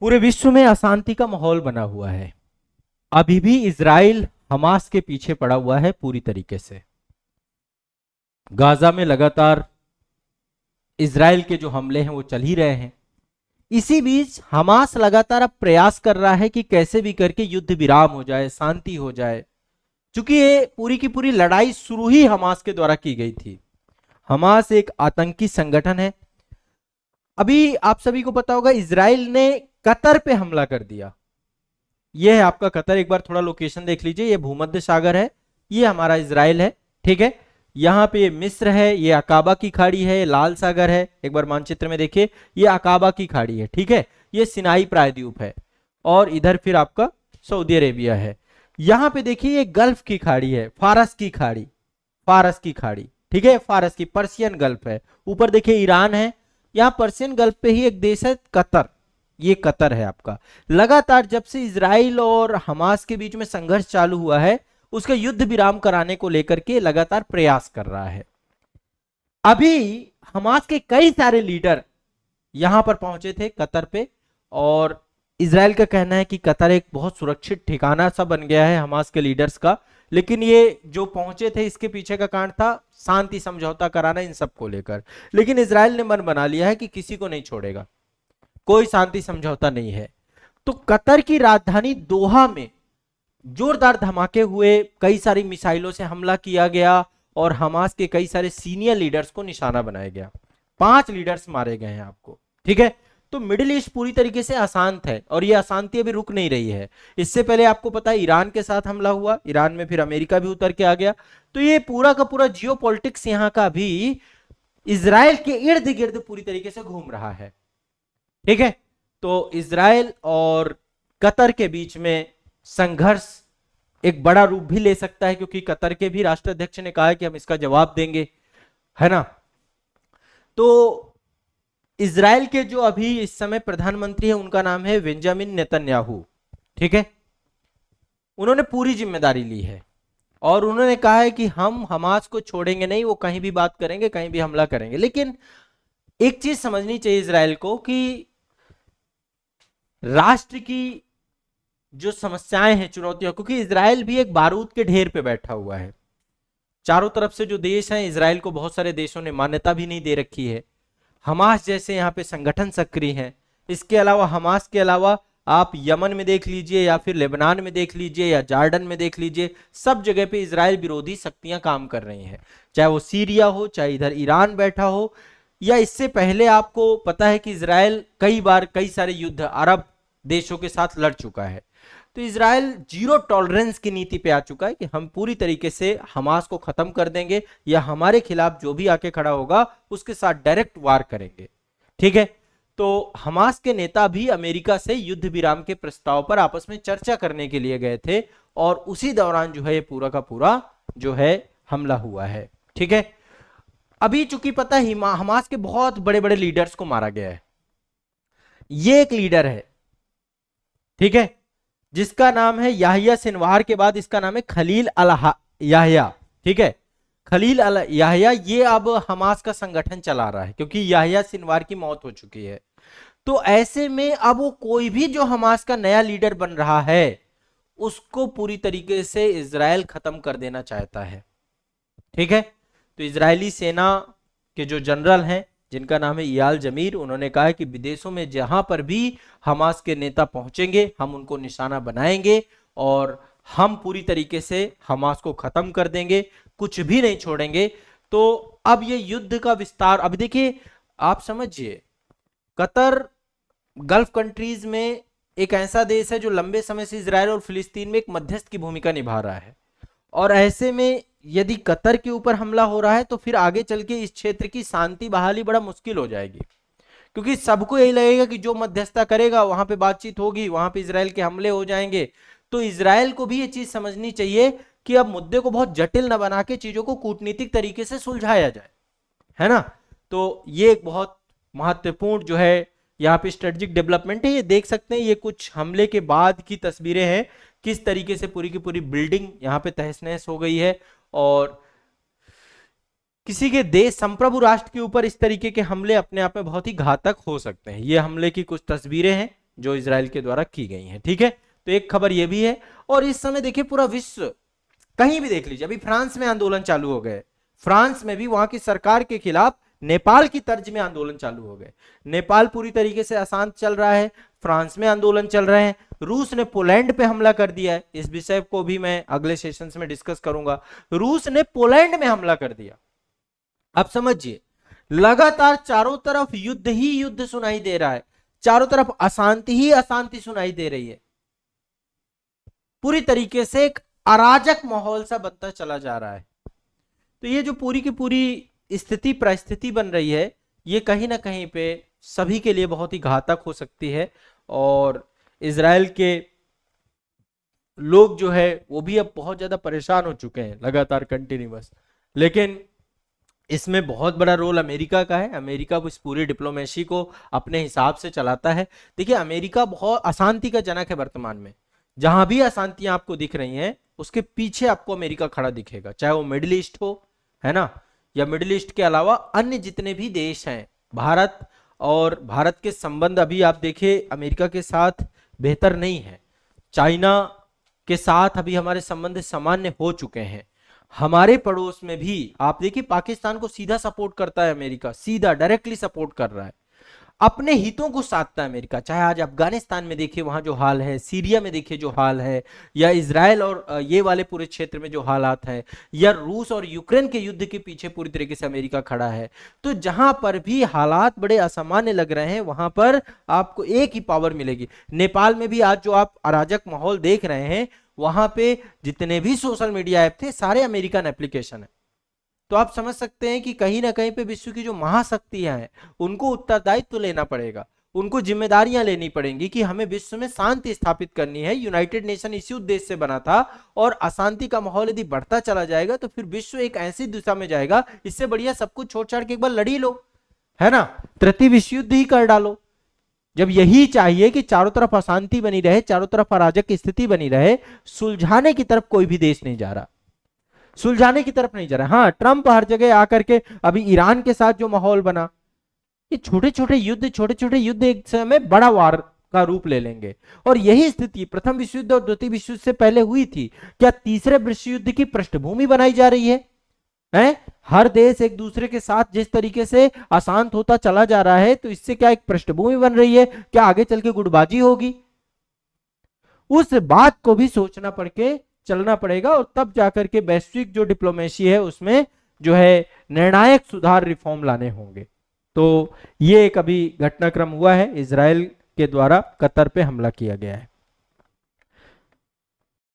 पूरे विश्व में अशांति का माहौल बना हुआ है। अभी भी इजराइल हमास के पीछे पड़ा हुआ है पूरी तरीके से। गाजा में लगातार इजराइल के जो हमले हैं वो चल ही रहे हैं। इसी बीच हमास लगातार अब प्रयास कर रहा है कि कैसे भी करके युद्ध विराम हो जाए, शांति हो जाए, क्योंकि ये पूरी की पूरी लड़ाई शुरू ही हमास के द्वारा की गई थी। हमास एक आतंकी संगठन है। अभी आप सभी को पता होगा इजराइल ने कतर पे हमला कर दिया। ये है आपका कतर, एक बार थोड़ा लोकेशन देख लीजिए। ये भूमध्य सागर है, ये हमारा इजराइल है, ठीक है। यहाँ पे ये मिस्र है, ये अकाबा की खाड़ी है, ये लाल सागर है। एक बार मानचित्र में देखिए, ये अकाबा की खाड़ी है, ठीक है। ये सिनाई प्रायद्वीप है, और इधर फिर आपका सऊदी अरेबिया है। यहाँ पे देखिए ये गल्फ की खाड़ी है, फारस की खाड़ी, फारस की खाड़ी, ठीक है। फारस की, पर्शियन गल्फ है। ऊपर देखिए ईरान है। यहाँ पर्शियन गल्फ पे ही एक देश है कतर, ये कतर है आपका। लगातार जब से इजराइल और हमास के बीच में संघर्ष चालू हुआ है, उसका युद्ध विराम कराने को लेकर के लगातार प्रयास कर रहा है। अभी हमास के कई सारे लीडर यहां पर पहुंचे थे कतर पे, और इजराइल का कहना है कि कतर एक बहुत सुरक्षित ठिकाना सा बन गया है हमास के लीडर्स का। लेकिन ये जो पहुंचे थे, इसके पीछे का कारण था शांति समझौता कराना इन सब को लेकर। लेकिन इजराइल ने मन बना लिया है कि किसी को नहीं छोड़ेगा, कोई शांति समझौता नहीं है। तो कतर की राजधानी दोहा में जोरदार धमाके हुए, कई सारी मिसाइलों से हमला किया गया, और हमास के कई सारे सीनियर लीडर्स को निशाना बनाया गया। 5 लीडर्स मारे गए हैं आपको, ठीक है। तो मिडिल ईस्ट पूरी तरीके से अशांत है, और यह अशांति अभी रुक नहीं रही है। इससे पहले आपको पता है ईरान के साथ हमला हुआ, ईरान में फिर अमेरिका भी उतर के आ गया। तो ये पूरा का पूरा जियो पॉलिटिक्स यहाँ का भी इजराइल के इर्द गिर्द पूरी तरीके से घूम रहा है, ठीक है। तो इजराइल और कतर के बीच में संघर्ष एक बड़ा रूप भी ले सकता है, क्योंकि कतर के भी राष्ट्राध्यक्ष ने कहा है कि हम इसका जवाब देंगे, है ना। तो इजराइल के जो अभी इस समय प्रधानमंत्री है, उनका नाम है बेंजामिन नेतन्याहू, ठीक है। उन्होंने पूरी जिम्मेदारी ली है, और उन्होंने कहा है कि हम हमास को छोड़ेंगे नहीं, वो कहीं भी बात करेंगे, कहीं भी हमला करेंगे। लेकिन एक चीज समझनी चाहिए इजराइल को कि राष्ट्र की जो समस्याएं हैं, चुनौतियां, क्योंकि इजराइल भी एक बारूद के ढेर पे बैठा हुआ है। चारों तरफ से जो देश हैं, इजराइल को बहुत सारे देशों ने मान्यता भी नहीं दे रखी है। हमास जैसे यहाँ पे संगठन सक्रिय हैं। इसके अलावा, हमास के अलावा आप यमन में देख लीजिए, या फिर लेबनान में देख लीजिए, या जॉर्डन में देख लीजिए, सब जगह पे इजराइल विरोधी शक्तियां काम कर रही हैं। चाहे वो सीरिया हो, चाहे इधर ईरान बैठा हो, या इससे पहले आपको पता है कि इजराइल कई बार कई सारे युद्ध अरब देशों के साथ लड़ चुका है। तो इजराइल जीरो टॉलरेंस की नीति पे आ चुका है कि हम पूरी तरीके से हमास को खत्म कर देंगे, या हमारे खिलाफ जो भी आके खड़ा होगा उसके साथ डायरेक्ट वार करेंगे, ठीक है। तो हमास के नेता भी अमेरिका से युद्ध विराम के प्रस्ताव पर आपस में चर्चा करने के लिए गए थे, और उसी दौरान जो है ये पूरा का पूरा जो है हमला हुआ है, ठीक है। अभी चूंकि पता है हमास के बहुत बड़े बड़े लीडर्स को मारा गया है। ये एक लीडर है, ठीक है, जिसका नाम है याहिया सिनवार, के बाद इसका नाम है खलील अल याहिया, ठीक है। खलील अल याहिया ये अब हमास का संगठन चला रहा है, क्योंकि याहिया सिनवार की मौत हो चुकी है। तो ऐसे में अब वो कोई भी जो हमास का नया लीडर बन रहा है, उसको पूरी तरीके से इजराइल खत्म कर देना चाहता है, ठीक है। तो इजरायली सेना के जो जनरल हैं, जिनका नाम है इयाल जमीर, उन्होंने कहा है कि विदेशों में जहां पर भी हमास के नेता पहुंचेंगे, हम उनको निशाना बनाएंगे, और हम पूरी तरीके से हमास को खत्म कर देंगे, कुछ भी नहीं छोड़ेंगे। तो अब ये युद्ध का विस्तार, अब देखिए आप समझिए, कतर गल्फ कंट्रीज में एक ऐसा देश है जो लंबे समय से इजराइल और फिलिस्तीन में एक मध्यस्थ की भूमिका निभा रहा है। और ऐसे में यदि कतर के ऊपर हमला हो रहा है, तो फिर आगे चल के इस क्षेत्र की शांति बहाली बड़ा मुश्किल हो जाएगी, क्योंकि सबको यही लगेगा कि जो मध्यस्थता करेगा वहां पे बातचीत होगी, वहां पे इजराइल के हमले हो जाएंगे। तो इजराइल को भी ये चीज समझनी चाहिए कि अब मुद्दे को बहुत जटिल न बना के चीजों को कूटनीतिक तरीके से सुलझाया जाए, है ना। तो ये एक बहुत महत्वपूर्ण जो है यहाँ पे स्ट्रेटेजिक डेवलपमेंट है। ये देख सकते हैं, ये कुछ हमले के बाद की तस्वीरें हैं, किस तरीके से पूरी की पूरी बिल्डिंग यहाँ पे तहस नहस हो गई है। और किसी के देश, संप्रभु राष्ट्र के ऊपर इस तरीके के हमले अपने आप में बहुत ही घातक हो सकते हैं। ये हमले की कुछ तस्वीरें हैं, जो इजराइल के द्वारा की गई हैं। ठीक है, तो एक खबर ये भी है। और इस समय देखिए पूरा विश्व, कहीं भी देख लीजिए, अभी फ्रांस में आंदोलन चालू हो गए, फ्रांस में भी वहां की सरकार के खिलाफ नेपाल की तर्ज में आंदोलन चालू हो गए। नेपाल पूरी तरीके से अशांत चल रहा है, फ्रांस में आंदोलन चल रहे हैं, रूस ने पोलैंड पे हमला कर दिया है। इस विषय को भी मैं अगले सेशंस में डिस्कस करूंगा। रूस ने पोलैंड में हमला कर दिया। अब समझिए, लगातार चारों तरफ युद्ध ही युद्ध सुनाई दे रहा है, चारों तरफ अशांति ही अशांति सुनाई दे रही है। पूरी तरीके से एक अराजक माहौल सा बनता चला जा रहा है। तो ये जो पूरी की पूरी स्थिति परिस्थिति बन रही है, ये कहीं ना कहीं पे सभी के लिए बहुत ही घातक हो सकती है। और इजराइल के लोग जो है वो भी अब बहुत ज्यादा परेशान हो चुके हैं लगातार कंटिन्यूअस। लेकिन इसमें बहुत बड़ा रोल अमेरिका का है। अमेरिका इस पूरी डिप्लोमेसी को अपने हिसाब से चलाता है। देखिए, अमेरिका बहुत अशांति का जनक है वर्तमान में। जहां भी अशांतियां आपको दिख रही हैं, उसके पीछे आपको अमेरिका खड़ा दिखेगा, चाहे वो मिडिल ईस्ट हो, है ना, या मिडिल ईस्ट के अलावा अन्य जितने भी देश हैं। भारत और भारत के संबंध अभी आप देखिए अमेरिका के साथ बेहतर नहीं है। चाइना के साथ अभी हमारे संबंध सामान्य हो चुके हैं। हमारे पड़ोस में भी आप देखिए पाकिस्तान को सीधा सपोर्ट करता है अमेरिका, सीधा डायरेक्टली सपोर्ट कर रहा है, अपने हितों को साधता है अमेरिका। चाहे आज अफगानिस्तान में देखिए वहां जो हाल है, सीरिया में देखिए जो हाल है, या इजराइल और ये वाले पूरे क्षेत्र में जो हालात है, या रूस और यूक्रेन के युद्ध के पीछे पूरी तरीके से अमेरिका खड़ा है। तो जहां पर भी हालात बड़े असामान्य लग रहे हैं, वहां पर आपको एक ही पावर मिलेगी। नेपाल में भी आज जो आप अराजक माहौल देख रहे हैं, वहां पे जितने भी सोशल मीडिया ऐप थे सारे अमेरिकन एप्लीकेशन है। तो आप समझ सकते हैं कि कहीं ना कहीं पे विश्व की जो महाशक्तियां हैं उनको उत्तरदायित्व तो लेना पड़ेगा, उनको जिम्मेदारियां लेनी पड़ेंगी कि हमें विश्व में शांति स्थापित करनी है। यूनाइटेड नेशन इसी उद्देश्य से बना था। और अशांति का माहौल यदि बढ़ता चला जाएगा तो फिर विश्व एक ऐसी दिशा में जाएगा, इससे बढ़िया सब कुछ छोड़ छाड़ के एक बार लड़ी लो, है ना, तृतीय विश्व युद्ध ही कर डालो। जब यही चाहिए कि चारों तरफ अशांति बनी रहे, चारों तरफ अराजक की स्थिति बनी रहे, सुलझाने की तरफ कोई भी देश नहीं जा रहा, सुलझाने की तरफ नहीं जा रहा। हाँ, ट्रंप हर जगह आकर के, अभी ईरान के साथ जो माहौल बना, ये छोटे छोटे युद्ध एक समय बड़ा वार का रूप ले लेंगे। और यही स्थिति प्रथम विश्व युद्ध और द्वितीय विश्व युद्ध से पहले हुई थी। क्या तीसरे विश्व युद्ध की पृष्ठभूमि बनाई जा रही है? हर देश एक दूसरे के साथ जिस तरीके से अशांत होता चला जा रहा है, तो इससे क्या एक पृष्ठभूमि बन रही है? क्या आगे चल के गुटबाजी होगी? उस बात को भी सोचना पड़ के चलना पड़ेगा। और तब जाकर के वैश्विक जो डिप्लोमेसी है उसमें जो है निर्णायक सुधार रिफॉर्म लाने होंगे। तो ये एक अभी घटनाक्रम हुआ है, इजराइल के द्वारा कतर पे हमला किया गया है।